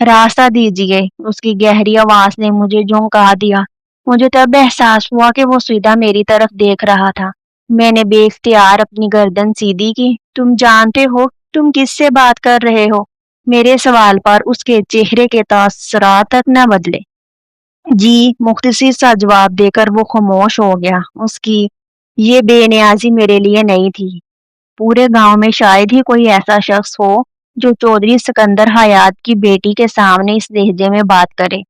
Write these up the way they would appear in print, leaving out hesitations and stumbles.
راستہ دیجیے، اس کی گہری آواز نے مجھے جھونکا دیا۔ مجھے تب احساس ہوا کہ وہ سیدھا میری طرف دیکھ رہا تھا۔ میں نے بے اختیار اپنی گردن سیدھی کی۔ تم جانتے ہو تم کس سے بات کر رہے ہو؟ میرے سوال پر اس کے چہرے کے تاثرات تک نہ بدلے۔ جی، مختصر سا جواب دے کر وہ خاموش ہو گیا۔ اس کی یہ بے نیازی میرے لیے نہیں تھی۔ پورے گاؤں میں شاید ہی کوئی ایسا شخص ہو جو چودھری سکندر حیات کی بیٹی کے سامنے اس لہجے میں بات کرے۔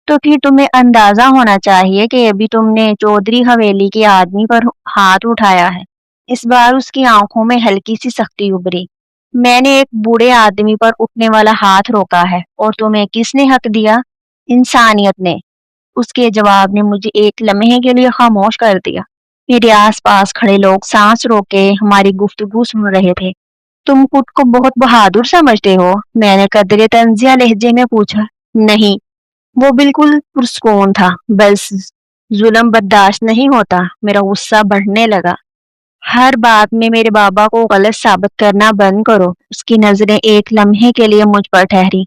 تو پھر تمہیں اندازہ ہونا چاہیے کہ ابھی تم نے چودھری حویلی کے آدمی پر ہاتھ اٹھایا ہے۔ اس بار اس کی آنکھوں میں ہلکی سی سختی ابھری۔ میں نے ایک بوڑھے آدمی پر اٹھنے والا ہاتھ روکا ہے، اور تمہیں کس نے حق دیا؟ انسانیت نے۔ اس کے جواب نے مجھے ایک لمحے کے لیے خاموش کر دیا۔ میرے آس پاس کھڑے لوگ سانس روک کے ہماری گفتگو سن رہے تھے۔ تم خود کو بہت بہادر سمجھتے ہو؟ میں نے قدرے طنزیہ لہجے میں پوچھا۔ نہیں، وہ بالکل پرسکون تھا۔ بس ظلم برداشت نہیں ہوتا۔ میرا غصہ بڑھنے لگا۔ ہر بات میں میرے بابا کو غلط ثابت کرنا بند کرو۔ اس کی نظریں ایک لمحے کے لیے مجھ پر ٹھہری۔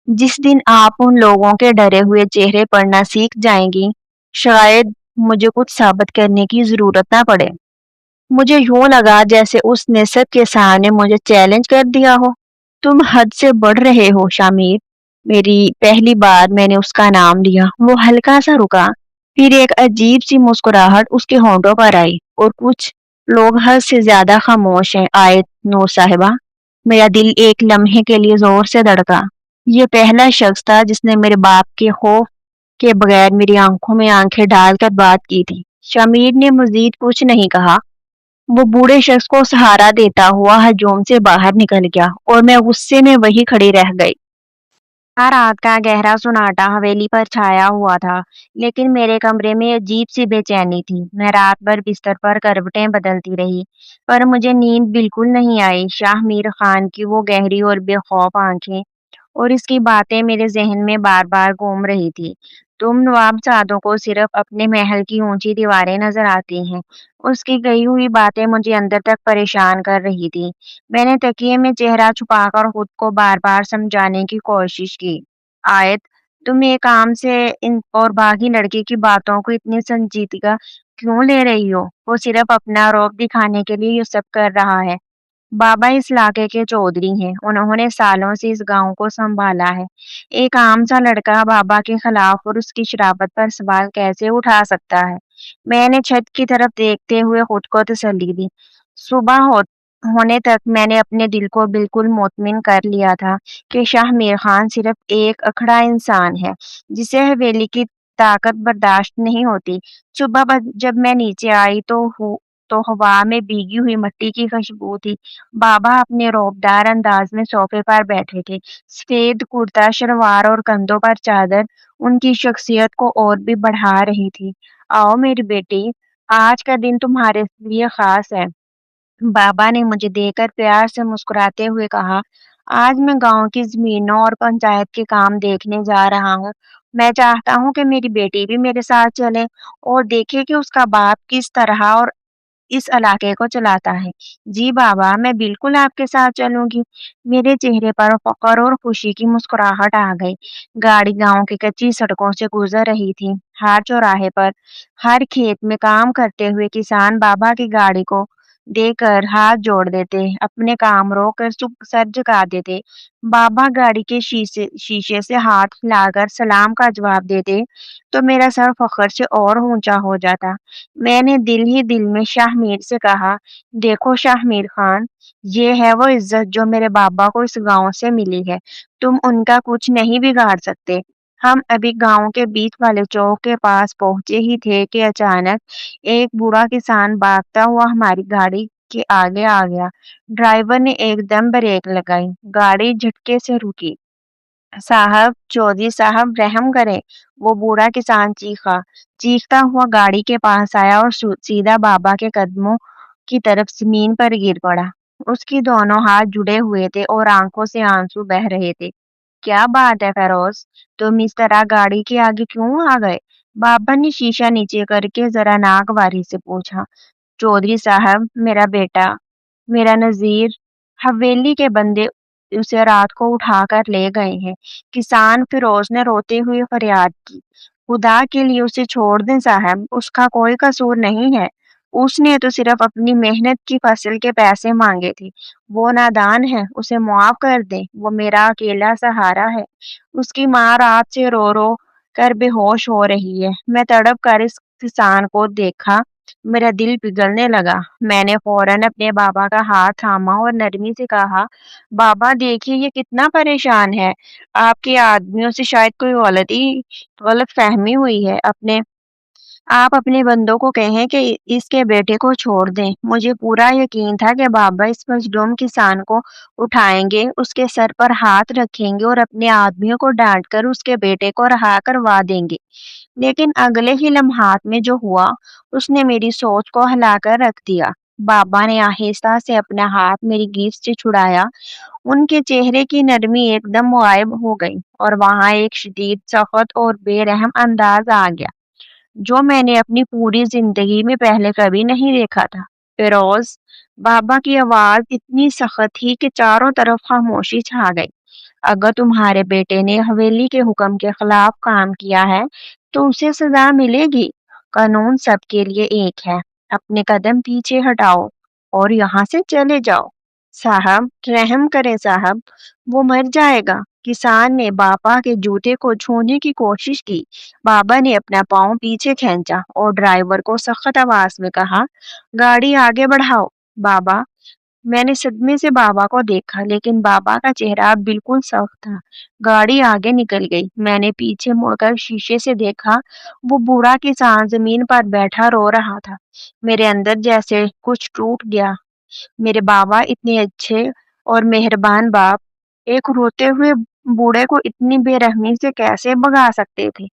جس دن آپ ان لوگوں کے ڈرے ہوئے چہرے پڑھنا سیکھ جائیں گی، شاید مجھے کچھ ثابت کرنے کی ضرورت نہ پڑے۔ مجھے یوں لگا جیسے اس نے سب کے سامنے مجھے چیلنج کر دیا ہو۔ تم حد سے بڑھ رہے ہو شامیر۔ میری پہلی بار میں نے اس کا نام لیا۔ وہ ہلکا سا رکا، پھر ایک عجیب سی مسکراہٹ اس کے ہونٹوں پر آئی۔ اور کچھ لوگ حد سے زیادہ خاموش ہیں آیت نور صاحبہ۔ میرا دل ایک لمحے کے لیے زور سے دھڑکا۔ یہ پہلا شخص تھا جس نے میرے باپ کے خوف کے بغیر میری آنکھوں میں آنکھیں ڈال کر بات کی تھی۔ شمیر نے مزید کچھ نہیں کہا۔ وہ بوڑھے شخص کو سہارا دیتا ہوا ہجوم سے باہر نکل گیا، اور میں غصے میں وہی کھڑی رہ گئی۔ رات کا گہرا سناٹا حویلی پر چھایا ہوا تھا، لیکن میرے کمرے میں عجیب سی بے چینی تھی۔ میں رات بھر بستر پر کروٹیں بدلتی رہی، پر مجھے نیند بالکل نہیں آئی۔ شاہ میر خان کی وہ گہری اور بے خوف آنکھیں اور اس کی باتیں میرے ذہن میں بار بار گھوم رہی تھی۔ تم نواب سعدوں کو صرف اپنے محل کی اونچی دیواریں نظر آتی ہیں۔ اس کی کہی ہوئی باتیں مجھے اندر تک پریشان کر رہی تھی۔ میں نے تکیے میں چہرہ چھپا کر خود کو بار بار سمجھانے کی کوشش کی۔ آیت، تم ایک عام سے اور باغی لڑکے کی باتوں کو اتنی سنجیدگی کیوں لے رہی ہو؟ وہ صرف اپنا روب دکھانے کے لیے یہ سب کر رہا ہے۔ بابا اس علاقے کے چودھری ہیں۔ انہوں نے سالوں سے اس گاؤں کو سنبھالا ہے۔ ایک عام سا لڑکا بابا کے خلاف اور اس کی شرافت پر سوال کیسے اٹھا سکتا ہے؟ میں نے چھت کی طرف دیکھتے ہوئے خود کو تسلی دی۔ صبح ہونے تک میں نے اپنے دل کو بالکل مطمئن کر لیا تھا کہ شاہ میر خان صرف ایک اکھڑا انسان ہے جسے حویلی کی طاقت برداشت نہیں ہوتی۔ صبح جب میں نیچے آئی تو ہوا میں بھیگی ہوئی مٹی کی خوشبو تھی۔ بابا اپنے روبدار انداز میں صوفے پر بیٹھے تھے۔ سفید کرتا شلوار اور کندھوں پر چادر ان کی شخصیت کو اور بھی بڑھا رہی تھی۔ آؤ میری بیٹی، آج کا دن تمہارے لیے خاص ہے، بابا نے مجھے دیکھ کر پیار سے مسکراتے ہوئے کہا۔ آج میں گاؤں کی زمینوں اور پنچایت کے کام دیکھنے جا رہا ہوں۔ میں چاہتا ہوں کہ میری بیٹی بھی میرے ساتھ چلے اور دیکھے کہ اس کا باپ کس طرح اور اس علاقے کو چلاتا ہے۔ جی بابا، میں بالکل آپ کے ساتھ چلوں گی۔ میرے چہرے پر فخر اور خوشی کی مسکراہٹ آ گئی۔ گاڑی گاؤں کی کچی سڑکوں سے گزر رہی تھی۔ ہر چوراہے پر، ہر کھیت میں کام کرتے ہوئے کسان بابا کی گاڑی کو دیکھ کر ہاتھ جوڑ دیتے، اپنے کام روک کر سر جھکا دیتے۔ بابا گاڑی کے شیشے سے ہاتھ ہلا کر سلام کا جواب دیتے تو میرا سر فخر سے اور اونچا ہو جاتا۔ میں نے دل ہی دل میں شاہ میر سے کہا، دیکھو شاہ میر خان، یہ ہے وہ عزت جو میرے بابا کو اس گاؤں سے ملی ہے۔ تم ان کا کچھ نہیں بگاڑ سکتے۔ ہم ابھی گاؤں کے بیچ والے چوک کے پاس پہنچے ہی تھے کہ اچانک ایک بوڑھا کسان بھاگتا ہوا ہماری گاڑی کے آگے آ گیا۔ ڈرائیور نے ایک دم بریک لگائی، گاڑی جھٹکے سے رکی۔ صاحب، چودھری صاحب رحم کریں، وہ بوڑھا کسان چیختا ہوا گاڑی کے پاس آیا اور سیدھا بابا کے قدموں کی طرف زمین پر گر پڑا۔ اس کی دونوں ہاتھ جڑے ہوئے تھے اور آنکھوں سے آنسو بہہ رہے تھے۔ کیا بات ہے فیروز، تم اس طرح گاڑی کے آگے کیوں آ گئے؟ بابا نے شیشہ نیچے کر کے ذرا ناگواری سے پوچھا۔ چودھری صاحب، میرا بیٹا، میرا نذیر، حویلی کے بندے اسے رات کو اٹھا کر لے گئے ہیں۔ کسان فیروز نے روتے ہوئے فریاد کی۔ خدا کے لیے اسے چھوڑ دیں صاحب، اس کا کوئی قصور نہیں ہے۔ اس نے تو صرف اپنی محنت کی فصل کے پیسے مانگے تھے۔ وہ نادان ہے، اسے معاف کر دیں، وہ میرا اکیلا سہارا ہے۔ اس کی ماں رات سے رو رو کر بے ہوش ہو رہی ہے۔ میں تڑپ کر اس کسان کو دیکھا، میرا دل پگھلنے لگا۔ میں نے فوراً اپنے بابا کا ہاتھ تھاما اور نرمی سے کہا، بابا دیکھیے یہ کتنا پریشان ہے، آپ کے آدمیوں سے شاید کوئی غلط فہمی ہوئی ہے۔ آپ اپنے بندوں کو کہیں کہ اس کے بیٹے کو چھوڑ دیں۔ مجھے پورا یقین تھا کہ بابا اس مظلوم کسان کو اٹھائیں گے، اس کے سر پر ہاتھ رکھیں گے اور اپنے آدمیوں کو ڈانٹ کر اس کے بیٹے کو رہا کروا دیں گے۔ لیکن اگلے ہی لمحات میں جو ہوا اس نے میری سوچ کو ہلا کر رکھ دیا۔ بابا نے آہستہ سے اپنا ہاتھ میری گیٹ سے چھڑایا۔ ان کے چہرے کی نرمی ایک دم غائب ہو گئی اور وہاں ایک شدید، سخت اور بے رحم انداز آ گیا جو میں نے اپنی پوری زندگی میں پہلے کبھی نہیں دیکھا تھا۔ فیروز، بابا کی آواز اتنی سخت تھی کہ چاروں طرف خاموشی چھا گئی۔ اگر تمہارے بیٹے نے حویلی کے حکم کے خلاف کام کیا ہے تو اسے سزا ملے گی۔ قانون سب کے لیے ایک ہے۔ اپنے قدم پیچھے ہٹاؤ اور یہاں سے چلے جاؤ۔ صاحب رحم کریں صاحب، وہ مر جائے گا۔ کسان نے بابا کے جوتے کو چھونے کی کوشش کی۔ بابا نے اپنا پاؤں پیچھے کھینچا اور ڈرائیور کو سخت آواز میں کہا، گاڑی آگے بڑھاؤ۔ بابا، میں نے صدمے سے بابا کو دیکھا، لیکن بابا کا چہرہ بالکل صاف تھا۔ گاڑی آگے نکل گئی۔ میں نے پیچھے مڑ کر شیشے سے دیکھا، وہ بوڑھا کسان زمین پر بیٹھا رو رہا تھا۔ میرے اندر جیسے کچھ ٹوٹ گیا۔ میرے بابا اتنے اچھے اور مہربان باپ ایک روتے ہوئے بوڑھے کو اتنی بے رحمی سے کیسے بھگا سکتے تھے؟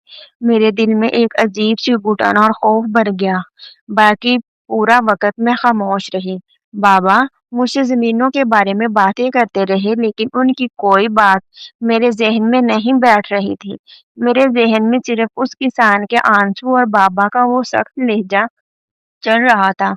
میرے دل میں ایک عجیب سی گھٹن اور خوف بھر گیا۔ باقی پورا وقت میں خاموش رہی۔ بابا مجھ سے زمینوں کے بارے میں باتیں کرتے رہے، لیکن ان کی کوئی بات میرے ذہن میں نہیں بیٹھ رہی تھی۔ میرے ذہن میں صرف اس کسان کے آنسو اور بابا کا وہ سخت لہجہ چل رہا تھا۔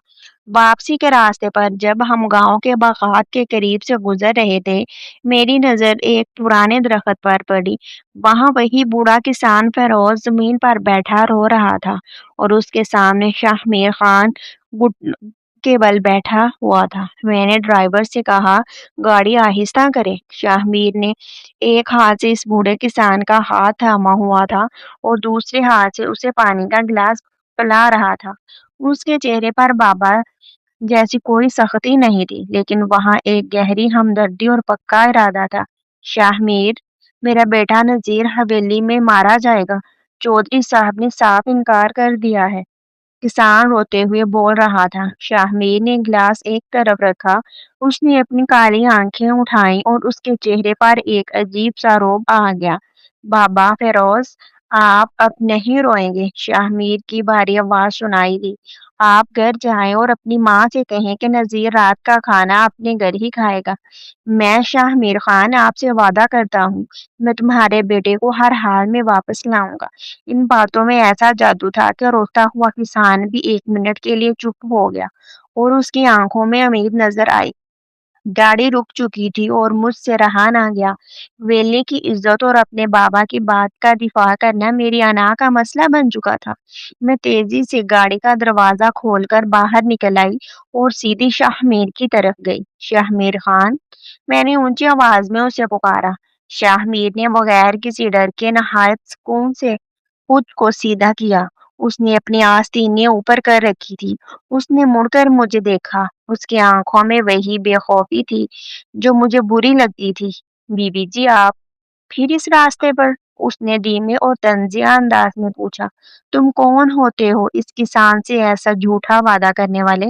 واپسی کے راستے پر جب ہم گاؤں کے باغات کے قریب سے گزر رہے تھے، میری نظر ایک پرانے درخت پر پڑی۔ وہاں وہی بوڑھا کسان فیروز زمین پر بیٹھا رو رہا تھا اور اس کے سامنے شاہ میر خان گھٹنوں کے بل بیٹھا ہوا تھا۔ میں نے ڈرائیور سے کہا، گاڑی آہستہ کرے۔ شاہ میر نے ایک ہاتھ سے اس بوڑھے کسان کا ہاتھ تھاما ہوا تھا اور دوسرے ہاتھ سے اسے پانی کا گلاس پلا رہا تھا۔ اس کے چہرے پر بابا جیسی کوئی سختی نہیں تھی، لیکن وہاں ایک گہری ہمدردی اور پکا ارادہ تھا۔ شاہ میر، میرا بیٹا نذیر حویلی میں مارا جائے گا۔ چودھری صاحب نے صاف انکار کر دیا ہے۔ کسان روتے ہوئے بول رہا تھا۔ شاہ میر نے گلاس ایک طرف رکھا، اس نے اپنی کالی آنکھیں اٹھائیں اور اس کے چہرے پر ایک عجیب سا رعب آ گیا۔ بابا فیروز، آپ اب نہیں روئیں گے۔ شاہ میر کی بھاری آواز سنائی دی۔ آپ گھر جائیں اور اپنی ماں سے کہیں کہ نذیر رات کا کھانا اپنے گھر ہی کھائے گا۔ میں شاہ میر خان آپ سے وعدہ کرتا ہوں، میں تمہارے بیٹے کو ہر حال میں واپس لاؤں گا۔ ان باتوں میں ایسا جادو تھا کہ روتا ہوا کسان بھی ایک منٹ کے لیے چپ ہو گیا اور اس کی آنکھوں میں امید نظر آئی۔ گاڑی رک چکی تھی اور مجھ سے رہا نہ گیا۔ ویلے کی عزت اور اپنے بابا کی بات کا دفاع کرنا میری انا کا مسئلہ بن چکا تھا۔ میں تیزی سے گاڑی کا دروازہ کھول کر باہر نکل آئی اور سیدھی شاہ میر کی طرف گئی۔ شاہ میر خان، میں نے اونچی آواز میں اسے پکارا۔ شاہ میر نے بغیر کسی ڈر کے نہایت سکون سے خود کو سیدھا کیا۔ اس نے اپنی آستینیں اوپر کر رکھی تھی۔ اس نے مڑ کر مجھے دیکھا۔ اس کی آنکھوں میں وہی بے خوفی تھی جو مجھے بری لگتی تھی۔ بی بی جی، آپ پھر اس راستے پر؟ اس نے دھیمے اور طنزیہ انداز میں پوچھا۔ تم کون ہوتے ہو اس کسان سے ایسا جھوٹا وعدہ کرنے والے؟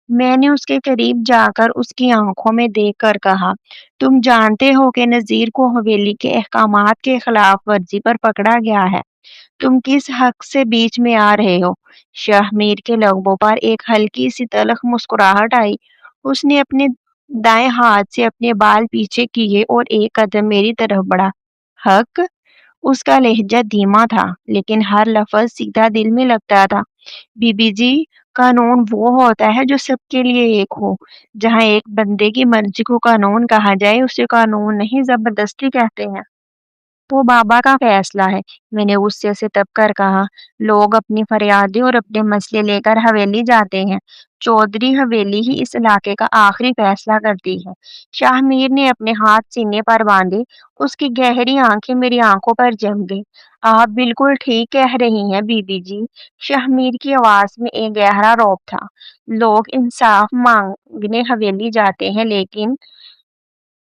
میں نے اس کے قریب جا کر اس کی آنکھوں میں دیکھ کر کہا، تم جانتے ہو کہ نذیر کو حویلی کے احکامات کے خلاف ورزی پر پکڑا گیا ہے۔ تم کس حق سے بیچ میں آ رہے ہو؟ شاہ میر کے لبوں پر ایک ہلکی سی تلخ مسکراہٹ آئی۔ اس نے اپنے دائیں ہاتھ سے اپنے بال پیچھے کیے اور ایک قدم میری طرف بڑھا۔ حق؟ اس کا لہجہ دھیما تھا لیکن ہر لفظ سیدھا دل میں لگتا تھا۔ بی بی جی، قانون وہ ہوتا ہے جو سب کے لیے ایک ہو۔ جہاں ایک بندے کی مرضی کو قانون کہا جائے اسے قانون نہیں زبردستی کہتے ہیں۔ وہ بابا کا فیصلہ ہے، میں نے غصے سے تب کر کہا۔ لوگ اپنی فریادیں اور اپنے مسئلے لے کر حویلی جاتے ہیں، چودھری حویلی ہی اس علاقے کا آخری فیصلہ کرتی ہے۔ شاہ میر نے اپنے ہاتھ سینے پر باندھے، اس کی گہری آنکھیں میری آنکھوں پر جم گئی۔ آپ بالکل ٹھیک کہہ رہی ہیں بی بی جی۔ شاہ میر کی آواز میں ایک گہرا رعب تھا۔ لوگ انصاف مانگنے حویلی جاتے ہیں، لیکن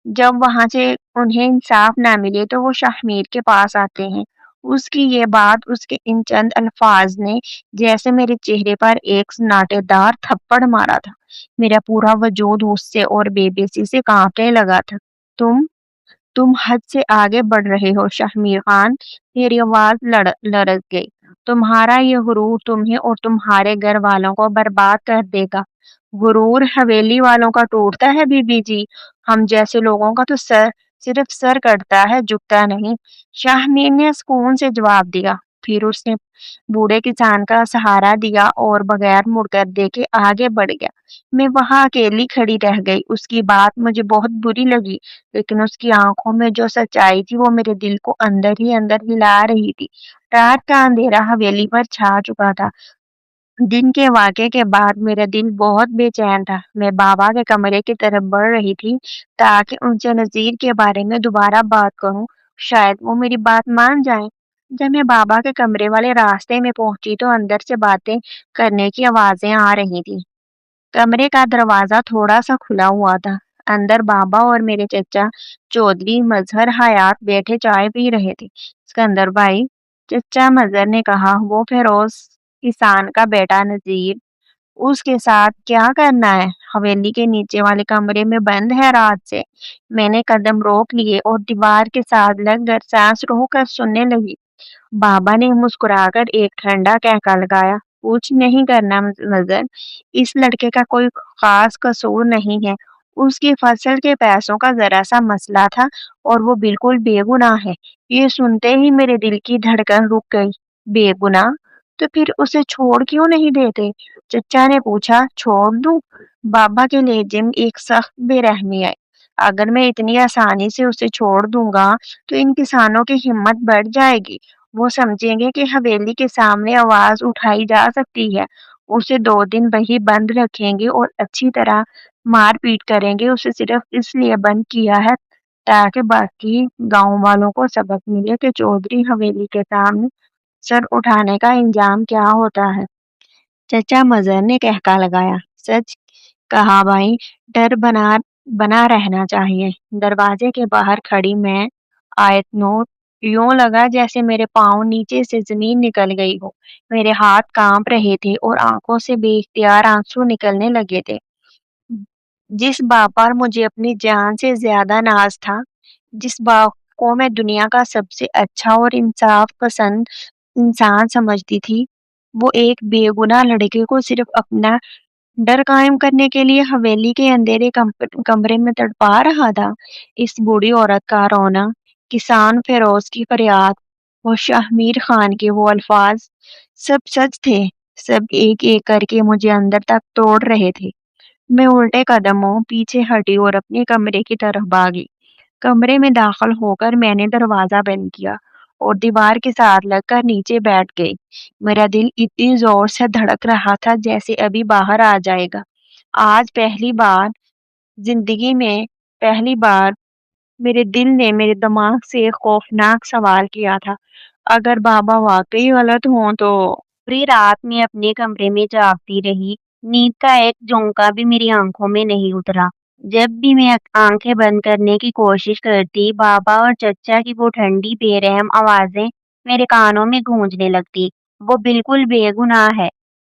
جب وہاں سے انہیں انصاف نہ ملے تو وہ شاہ میر کے پاس آتے ہیں۔ اس کی یہ بات، اس کے ان چند الفاظ نے جیسے میرے چہرے پر ایک سناٹے دار تھپڑ مارا تھا۔ میرا پورا وجود غصے اور بے بسی سے کانپنے لگا تھا۔ تم حد سے آگے بڑھ رہے ہو شاہ میر خان، میری آواز لرز گئی۔ تمہارا یہ غرور تمہیں اور تمہارے گھر والوں کو برباد کر دے گا۔ غرور حویلی والوں کا ٹوٹتا ہے بی بی جی، ہم جیسے لوگوں کا تو صرف سر کٹتا ہے، جھکتا نہیں۔ شاہ میر نے سکون سے جواب دیا، پھر اس نے بوڑھے کسان کا سہارا دیا اور بغیر مڑ کر دیکھے آگے بڑھ گیا۔ میں وہاں اکیلی کھڑی رہ گئی۔ اس کی بات مجھے بہت بری لگی، لیکن اس کی آنکھوں میں جو سچائی تھی وہ میرے دل کو اندر ہی اندر ہلا رہی تھی۔ رات کا اندھیرا حویلی پر چھا چکا تھا۔ دن کے واقعے کے بعد میرا دل بہت بے چین تھا۔ میں بابا کے کمرے کی طرف بڑھ رہی تھی تاکہ ان سے نذیر کے بارے میں دوبارہ بات کروں، شاید وہ میری بات مان جائیں۔ جب میں بابا کے کمرے والے راستے میں پہنچی تو اندر سے باتیں کرنے کی آوازیں آ رہی تھی۔ کمرے کا دروازہ تھوڑا سا کھلا ہوا تھا۔ اندر بابا اور میرے چچا چودھری مظہر حیات بیٹھے چائے پی رہے تھے۔ سکندر بھائی، چچا مظہر نے کہا، وہ فیروز کسان کا بیٹا نذیر، اس کے ساتھ کیا کرنا ہے؟ حویلی کے نیچے والے کمرے میں بند ہے رات سے۔ میں نے قدم روک لیے اور دیوار کے ساتھ لگ کر سانس روک کر سننے لگی۔ بابا نے مسکرا کر ایک ٹھنڈا کہکا لگایا، کچھ نہیں کرنا مظہر، اس لڑکے کا کوئی خاص قصور نہیں ہے۔ اس کی فصل کے پیسوں کا ذرا سا مسئلہ تھا اور وہ بالکل بے گناہ ہے۔ یہ سنتے ہی میرے دل کی دھڑکن رک گئی۔ بے گناہ؟ تو پھر اسے چھوڑ کیوں نہیں دیتے؟ چچا نے پوچھا۔ چھوڑ دوں؟ بابا کے لہجے میں ایک سخت بے رحمی آئی۔ اگر میں اتنی آسانی سے اسے چھوڑ دوں گا تو ان کسانوں کی ہمت بڑھ جائے گی۔ وہ سمجھیں گے کہ حویلی کے سامنے آواز اٹھائی جا سکتی ہے۔ اسے 2 دن وہی بند رکھیں گے اور اچھی طرح مار پیٹ کریں گے۔ اسے صرف اس لیے بند کیا ہے تاکہ باقی گاؤں والوں کو سبق ملے کہ چودھری حویلی کے سامنے سر اٹھانے کا انجام کیا ہوتا ہے۔ چچا مظہر نے کہکا لگایا، سچ کہا بھائی، ڈر بنا رہنا چاہیے۔ دروازے کے باہر کھڑی میں آیت نوٹ، یوں لگا جیسے میرے پاؤں نیچے سے زمین نکل گئی ہو۔ میرے ہاتھ کانپ رہے تھے اور آنکھوں سے بے اختیار آنسو نکلنے لگے تھے۔ جس باپ پر مجھے اپنی جان سے زیادہ ناز تھا، جس باپ کو میں دنیا کا سب سے اچھا اور انصاف پسند انسان سمجھتی تھی، وہ ایک بے گناہ لڑکے کو صرف اپنا ڈر قائم کرنے کے لیے حویلی کے اندھیرے کمرے میں تڑپا رہا تھا۔ اس بوڑھی عورت کا رونا، کسان فیروز کی فریاد اور شاہ میر خان کے وہ الفاظ، سب سچ تھے، سب ایک ایک کر کے مجھے اندر تک توڑ رہے تھے۔ میں الٹے قدموں پیچھے ہٹی اور اپنے کمرے کی طرف بھاگی۔ کمرے میں داخل ہو کر میں نے دروازہ بند کیا اور دیوار کے ساتھ لگ کر نیچے بیٹھ گئی۔ میرا دل اتنی زور سے دھڑک رہا تھا جیسے ابھی باہر آ جائے گا۔ آج زندگی میں پہلی بار میرے دل نے میرے دماغ سے ایک خوفناک سوال کیا تھا، اگر بابا واقعی غلط ہوں تو؟ پوری رات میں اپنے کمرے میں جاگتی رہی، نیند کا ایک جھونکا بھی میری آنکھوں میں نہیں اترا۔ جب بھی میں آنکھیں بند کرنے کی کوشش کرتی، بابا اور چچا کی وہ ٹھنڈی بے رحم آوازیں میرے کانوں میں گونجنے لگتی۔ وہ بالکل بے گناہ ہے،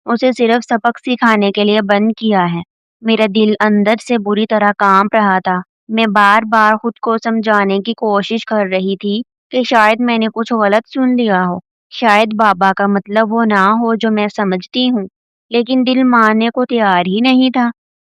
اسے صرف سبق سکھانے کے لیے بند کیا ہے۔ میرا دل اندر سے بری طرح کانپ رہا تھا۔ میں بار بار خود کو سمجھانے کی کوشش کر رہی تھی کہ شاید میں نے کچھ غلط سن لیا ہو، شاید بابا کا مطلب وہ نہ ہو جو میں سمجھتی ہوں، لیکن دل ماننے کو تیار ہی نہیں تھا۔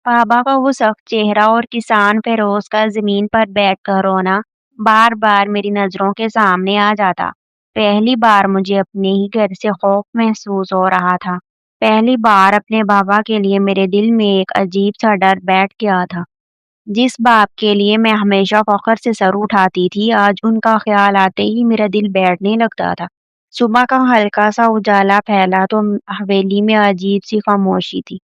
بابا کا وہ سخت چہرہ اور کسان فیروز کا زمین پر بیٹھ کر رونا بار بار میری نظروں کے سامنے آ جاتا۔ پہلی بار مجھے اپنے ہی گھر سے خوف محسوس ہو رہا تھا۔ پہلی بار اپنے بابا کے لیے میرے دل میں ایک عجیب سا ڈر بیٹھ گیا تھا۔ جس باپ کے لیے میں ہمیشہ فخر سے سر اٹھاتی تھی، آج ان کا خیال آتے ہی میرا دل بیٹھنے لگتا تھا۔ صبح کا ہلکا سا اجالا پھیلا تو حویلی میں عجیب سی خاموشی تھی۔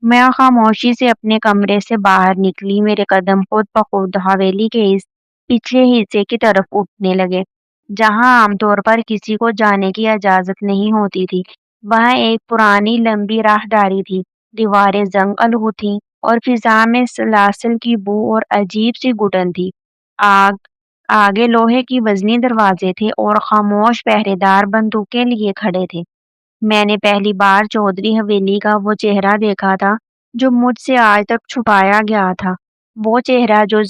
میں خاموشی سے اپنے کمرے سے باہر نکلی، میرے قدم خود بخود حویلی کے اس پچھلے حصے کی طرف اٹھنے لگے، جہاں عام طور پر کسی کو جانے کی اجازت نہیں ہوتی تھی۔ وہاں ایک پرانی لمبی راہداری تھی، دیواریں زنگ آلود تھیں اور فضا میں سلاسل کی بو اور عجیب سی گھٹن تھی۔ آگے لوہے کی وزنی دروازے تھے اور خاموش پہرے دار بندوقیں لیے کھڑے تھے۔ میں نے پہلی بار چودھری حویلی کا وہ چہرہ دیکھا تھا جو مجھ سے آج تک چھپایا گیا تھا، وہ چہرہ جو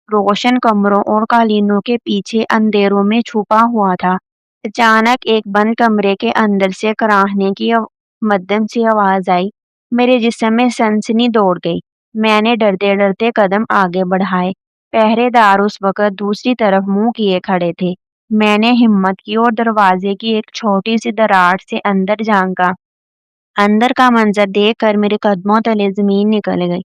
روشن کمروں اور قالینوں کے پیچھے اندھیروں میں چھپا ہوا تھا۔ اچانک ایک بند کمرے کے اندر سے کراہنے کی مدھم سی آواز آئی، میرے جسم میں سنسنی دوڑ گئی۔ میں نے ڈرتے ڈرتے قدم آگے بڑھائے۔ پہرے دار اس وقت دوسری طرف منہ کیے کھڑے تھے۔ میں نے ہمت کی اور دروازے کی ایک چھوٹی سی دراڑ سے اندر جھانکا۔ اندر کا منظر دیکھ کر میرے قدموں تلے زمین نکل گئی۔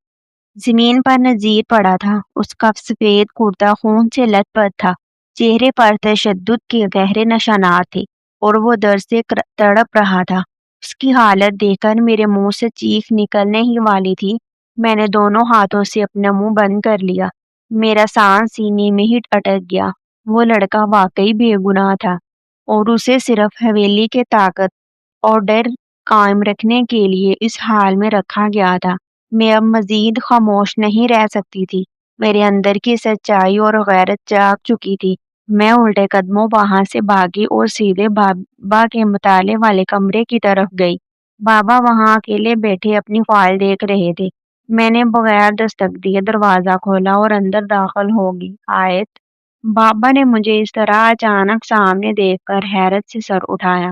زمین پر نذیر پڑا تھا، اس کا سفید کرتا خون سے لت پت تھا، چہرے پر تشدد کے گہرے نشانات تھے اور وہ درد سے تڑپ رہا تھا۔ اس کی حالت دیکھ کر میرے منہ سے چیخ نکلنے ہی والی تھی۔ میں نے دونوں ہاتھوں سے اپنا منہ بند کر لیا، میرا سانس سینے میں ہی اٹک گیا۔ وہ لڑکا واقعی بے گناہ تھا اور اسے صرف حویلی کے طاقت اور ڈر قائم رکھنے کے لیے اس حال میں رکھا گیا تھا۔ میں اب مزید خاموش نہیں رہ سکتی تھی، میرے اندر کی سچائی اور غیرت جاگ چکی تھی۔ میں الٹے قدموں وہاں سے بھاگی اور سیدھے بابا کے مطالعے والے کمرے کی طرف گئی۔ بابا وہاں اکیلے بیٹھے اپنی فائل دیکھ رہے تھے۔ میں نے بغیر دستک دیے دروازہ کھولا اور اندر داخل ہوگی۔ آیت بابا نے مجھے اس طرح اچانک سامنے دیکھ کر حیرت سے سر اٹھایا۔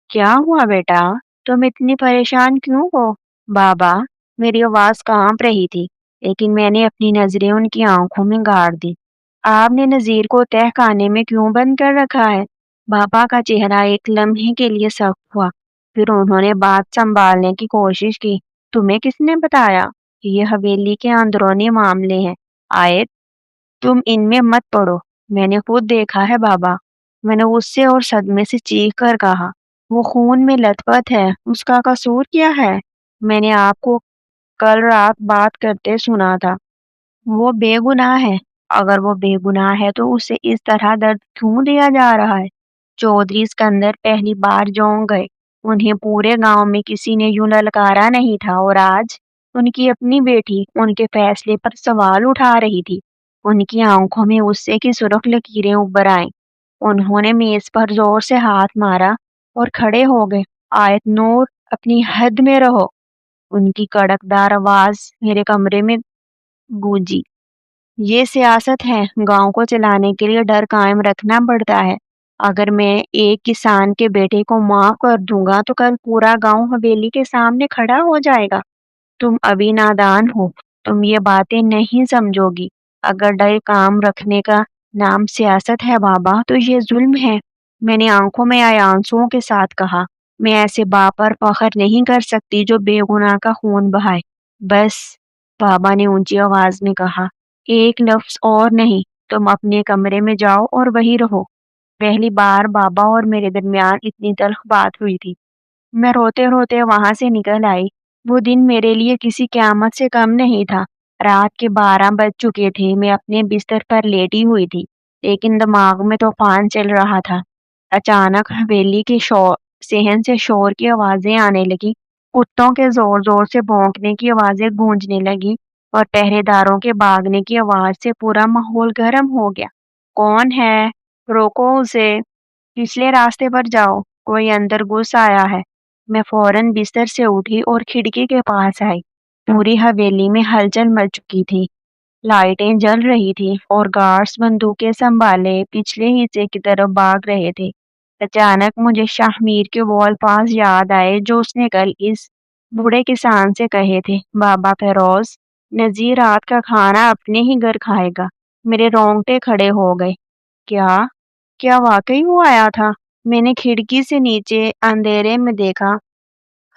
کیا ہوا بیٹا؟ تم اتنی پریشان کیوں ہو؟ بابا، میری آواز کانپ رہی تھی، لیکن میں نے اپنی نظریں ان کی آنکھوں میں گاڑ دی۔ آپ نے نذیر کو تہ خانے میں کیوں بند کر رکھا ہے؟ بابا کا چہرہ ایک لمحے کے لیے سخت ہوا، پھر انہوں نے بات سنبھالنے کی کوشش کی۔ تمہیں کس نے بتایا؟ یہ حویلی کے اندرونی معاملے ہیں، آیت تم ان میں مت پڑو۔ میں نے خود دیکھا ہے بابا، میں نے غصے اور صدمے سے چیخ کر کہا۔ وہ خون میں لت پت ہے، اس کا قصور کیا ہے؟ میں نے آپ کو کل رات بات کرتے سنا تھا، وہ بے گناہ ہے۔ اگر وہ بے گناہ ہے تو اسے اس طرح درد کیوں دیا جا رہا ہے؟ چودھری اسکندر پہلی بار جونک گئے۔ انہیں پورے گاؤں میں کسی نے یوں للکارا نہیں تھا، اور آج ان کی اپنی بیٹی ان کے فیصلے پر سوال اٹھا رہی تھی۔ ان کی آنکھوں میں غصے کی سرخ لکیریں ابھر آئیں۔ انہوں نے میز پر زور سے ہاتھ مارا اور کھڑے ہو گئے۔ آیت نور، اپنی حد میں رہو۔ ان کی کڑک دار آواز میرے کمرے میں گونجی۔ یہ سیاست ہے، گاؤں کو چلانے کے لیے ڈر قائم رکھنا پڑتا ہے۔ اگر میں ایک کسان کے بیٹے کو معاف کر دوں گا تو کل پورا گاؤں حویلی کے سامنے کھڑا ہو جائے گا۔ تم ابھی نادان ہو، تم یہ باتیں نہیں سمجھو گی۔ اگر ڈر قائم رکھنے کا نام سیاست ہے بابا تو یہ ظلم ہے۔ میں نے آنکھوں میں آئے آنسوؤں کے ساتھ کہا، میں ایسے باپ پر فخر نہیں کر سکتی جو بے گناہ کا خون بہائے۔ بس، بابا نے اونچی آواز میں کہا، ایک لفظ اور نہیں، تم اپنے کمرے میں جاؤ اور وہی رہو۔ پہلی بار بابا اور میرے درمیان اتنی تلخ بات ہوئی تھی۔ میں روتے روتے وہاں سے نکل آئی۔ وہ دن میرے لیے کسی قیامت سے کم نہیں تھا۔ رات کے 12 بج چکے تھے، میں اپنے بستر پر لیٹی ہوئی تھی، لیکن دماغ میں طوفان چل رہا تھا۔ اچانک حویلی کے صحن سے شور کی آوازیں آنے لگی، کتوں کے زور زور سے بھونکنے کی آوازیں گونجنے لگی اور پہرے داروں کے بھاگنے کی آواز سے پورا ماحول گرم ہو گیا۔ کون ہے؟ روکو اسے، پچھلے راستے پر جاؤ، کوئی اندر گھس آیا ہے۔ میں فوراً بستر سے اٹھی اور کھڑکی کے پاس آئی۔ پوری حویلی میں ہلچل مچ چکی تھی، لائٹیں جل رہی تھی اور گارڈز بندوقیں سنبھالے پچھلے حصے کی طرف بھاگ رہے تھے۔ اچانک مجھے شاہ میر کے وہ الفاظ یاد آئے جو اس نے کل اس بوڑھے کسان سے کہے تھے، بابا فیروز، نذیر رات کا کھانا اپنے ہی گھر کھائے گا۔ میرے رونگٹے کھڑے ہو گئے۔ کیا واقعی وہ آیا تھا؟ میں نے کھڑکی سے نیچے اندھیرے میں دیکھا۔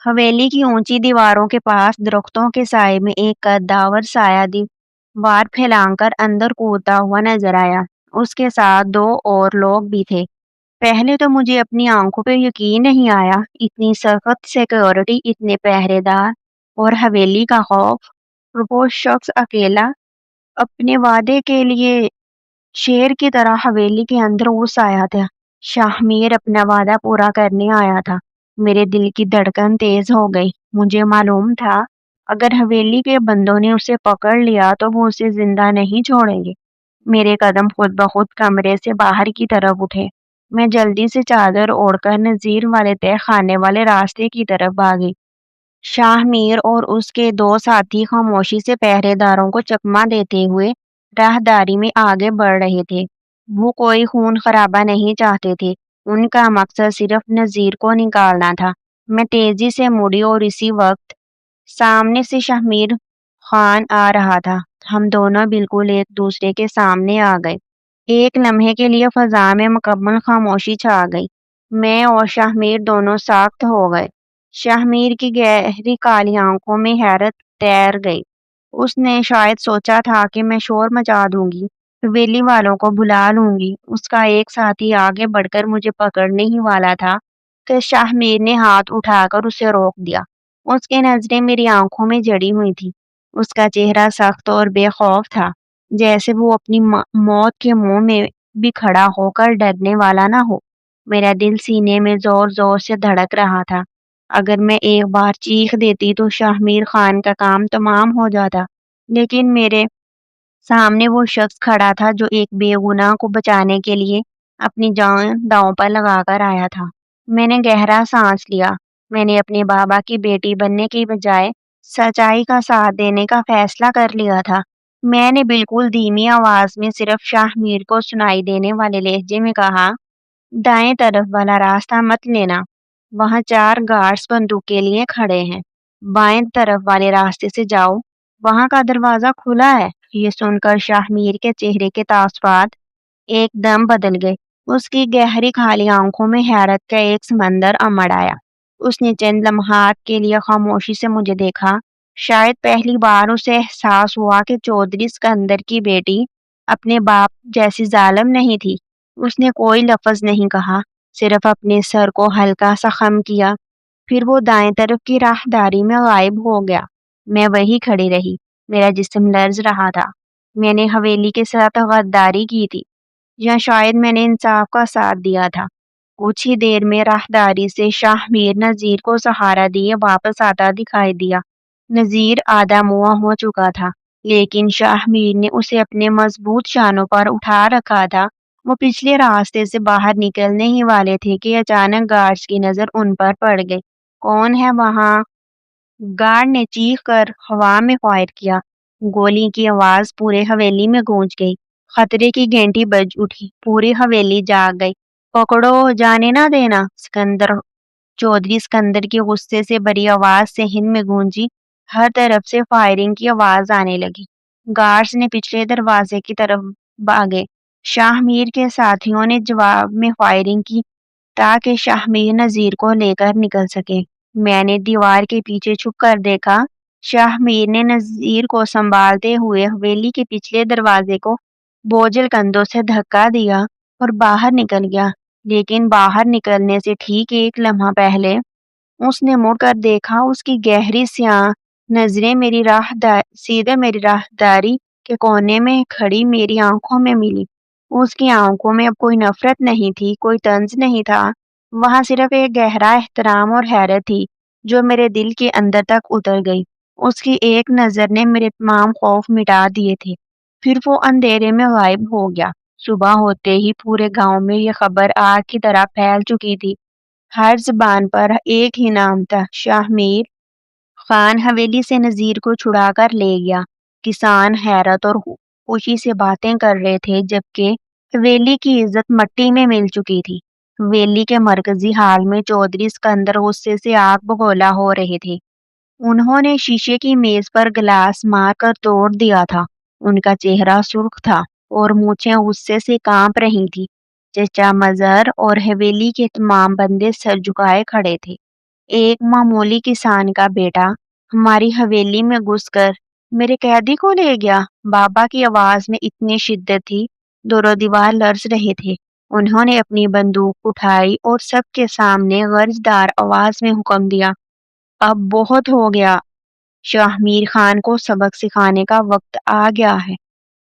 حویلی کی اونچی دیواروں کے پاس درختوں کے سائے میں ایک قداور سایہ دیوار پھیلا کر اندر کودتا ہوا نظر آیا۔ اس کے ساتھ دو اور لوگ بھی تھے۔ پہلے تو مجھے اپنی آنکھوں پہ یقین نہیں آیا، اتنی سخت سیکیورٹی، اتنے پہرے دار اور حویلی کا خوف۔ وہ شخص اکیلا اپنے وعدے کے لیے شیر کی طرح حویلی کے اندر گھس آیا تھا۔ شاہ میر اپنا وعدہ پورا کرنے آیا تھا۔ میرے دل کی دھڑکن تیز ہو گئی۔ مجھے معلوم تھا اگر حویلی کے بندوں نے اسے پکڑ لیا تو وہ اسے زندہ نہیں چھوڑیں گے۔ میرے قدم خود بخود کمرے سے باہر کی طرف اٹھے۔ میں جلدی سے چادر اوڑھ کر نذیر والے تہہ خانے والے راستے کی طرف بھاگی۔ شاہ میر اور اس کے دو ساتھی خاموشی سے پہرے داروں کو چکمہ دیتے ہوئے راہداری میں آگے بڑھ رہے تھے۔ وہ کوئی خون خرابہ نہیں چاہتے تھے، ان کا مقصد صرف نذیر کو نکالنا تھا۔ میں تیزی سے مڑی اور اسی وقت سامنے سے شاہ میر خان آ رہا تھا۔ ہم دونوں بالکل ایک دوسرے کے سامنے آ گئے۔ ایک لمحے کے لیے فضا میں مکمل خاموشی چھا گئی۔ میں اور شاہ میر دونوں ساکت ہو گئے۔ شاہ میر کی گہری کالی آنکھوں میں حیرت تیر گئی۔ اس نے شاید سوچا تھا کہ میں شور مچا دوں گی، حویلی والوں کو بلا لوں گی۔ اس کا ایک ساتھی آگے بڑھ کر مجھے پکڑنے ہی والا تھا کہ شاہ میر نے ہاتھ اٹھا کر اسے روک دیا۔ اس کی نظریں میری آنکھوں میں جڑی ہوئی تھی۔ اس کا چہرہ سخت اور بے خوف تھا، جیسے وہ اپنی موت کے منہ میں بھی کھڑا ہو کر ڈرنے والا نہ ہو۔ میرا دل سینے میں زور زور سے دھڑک رہا تھا۔ اگر میں ایک بار چیخ دیتی تو شاہ میر خان کا کام تمام ہو جاتا، لیکن میرے سامنے وہ شخص کھڑا تھا جو ایک بے گناہ کو بچانے کے لیے اپنی جان داؤں پر لگا کر آیا تھا۔ میں نے گہرا سانس لیا۔ میں نے اپنے بابا کی بیٹی بننے کی بجائے سچائی کا ساتھ دینے کا فیصلہ کر لیا تھا۔ میں نے بالکل دھیمی آواز میں صرف شاہ میر کو سنائی دینے والے لہجے میں کہا، دائیں طرف والا راستہ مت لینا، وہاں 4 گارڈز بندوق کے لیے کھڑے ہیں۔ بائیں طرف والے راستے سے جاؤ، وہاں کا دروازہ کھلا ہے۔ یہ سن کر شاہ میر کے چہرے کے تاثرات ایک دم بدل گئے۔ اس کی گہری کالی آنکھوں میں حیرت کا ایک سمندر امڑ آیا۔ اس نے چند لمحات کے لیے خاموشی سے مجھے دیکھا۔ شاید پہلی بار اسے احساس ہوا کہ چودھری سکندر کی بیٹی اپنے باپ جیسی ظالم نہیں تھی۔ اس نے کوئی لفظ نہیں کہا، صرف اپنے سر کو ہلکا سا خم کیا۔ پھر وہ دائیں طرف کی راہداری میں غائب ہو گیا۔ میں وہیں کھڑی رہی، میرا جسم لرز رہا تھا۔ میں نے حویلی کے ساتھ غداری کی تھی، یا شاید میں نے انصاف کا ساتھ دیا تھا۔ کچھ ہی دیر میں راہداری سے شاہ میر نذیر کو سہارا دیے واپس آتا دکھائی دیا۔ نذیر آدھا موا ہو چکا تھا، لیکن شاہ میر نے اسے اپنے مضبوط شانوں پر اٹھا رکھا تھا۔ وہ پچھلے راستے سے باہر نکلنے ہی والے تھے کہ اچانک گارڈز کی نظر ان پر پڑ گئی۔ کون ہے وہاں؟ گارڈ نے چیخ کر ہوا میں فائر کیا۔ گولی کی آواز پورے حویلی میں گونج گئی۔ خطرے کی گھنٹی بج اٹھی، پوری حویلی جاگ گئی۔ پکڑو، جانے نہ دینا! چودھری سکندر کی غصے سے بھری آواز صحن میں گونجی۔ ہر طرف سے فائرنگ کی آواز آنے لگی۔ گارڈز نے پچھلے دروازے کی طرف بھاگے۔ شاہ میر کے ساتھیوں نے جواب میں فائرنگ کی تاکہ شاہ میر نذیر کو لے کر نکل سکے۔ میں نے دیوار کے پیچھے چھپ کر دیکھا۔ شاہ میر نے نذیر کو سنبھالتے ہوئے حویلی کے پچھلے دروازے کو بوجھل کندھوں سے دھکا دیا اور باہر نکل گیا۔ لیکن باہر نکلنے سے ٹھیک ایک لمحہ پہلے اس نے مڑ کر دیکھا۔ اس کی گہری سیاہ نظریں سیدھے میری راہداری کے کونے میں کھڑی میری آنکھوں میں ملی۔ اس کی آنکھوں میں اب کوئی نفرت نہیں تھی، کوئی طنز نہیں تھا۔ وہاں صرف ایک گہرا احترام اور حیرت تھی جو میرے دل کے اندر تک اتر گئی۔ اس کی ایک نظر نے میرے تمام خوف مٹا دیے تھے۔ پھر وہ اندھیرے میں غائب ہو گیا۔ صبح ہوتے ہی پورے گاؤں میں یہ خبر آگ کی طرح پھیل چکی تھی۔ ہر زبان پر ایک ہی نام تھا، شاہ میر خان حویلی سے نذیر کو چھڑا کر لے گیا۔ کسان حیرت اور خوشی سے باتیں کر رہے تھے، جبکہ حویلی کی عزت مٹی میں مل چکی تھی۔ حویلی کے مرکزی ہال میں چودھری سکندر غصے سے آگ بگولا ہو رہے تھے۔ انہوں نے شیشے کی میز پر گلاس مار کر توڑ دیا تھا۔ ان کا چہرہ سرخ تھا اور مونچھیں غصے سے کانپ رہی تھی۔ چچا مظہر اور حویلی کے تمام بندے سر جھکائے کھڑے تھے۔ ایک معمولی کسان کا بیٹا ہماری حویلی میں گھس کر میرے قیدی کو لے گیا۔ بابا کی آواز میں اتنی شدت تھی، دونوں دیوار لرز رہے تھے۔ انہوں نے اپنی بندوق اٹھائی اور سب کے سامنے غرضدار آواز میں حکم دیا، اب بہت ہو گیا، شاہ میر خان کو سبق سکھانے کا وقت آ گیا ہے۔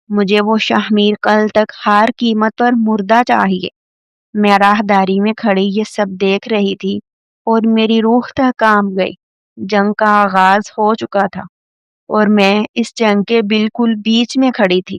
مجھے وہ شاہ میر کل تک ہر قیمت پر مردہ چاہیے۔ میں راہداری میں کھڑی یہ سب دیکھ رہی تھی اور میری روح تک کانپ گئی۔ جنگ کا آغاز ہو چکا تھا اور میں اس جنگ کے بالکل بیچ میں کھڑی تھی۔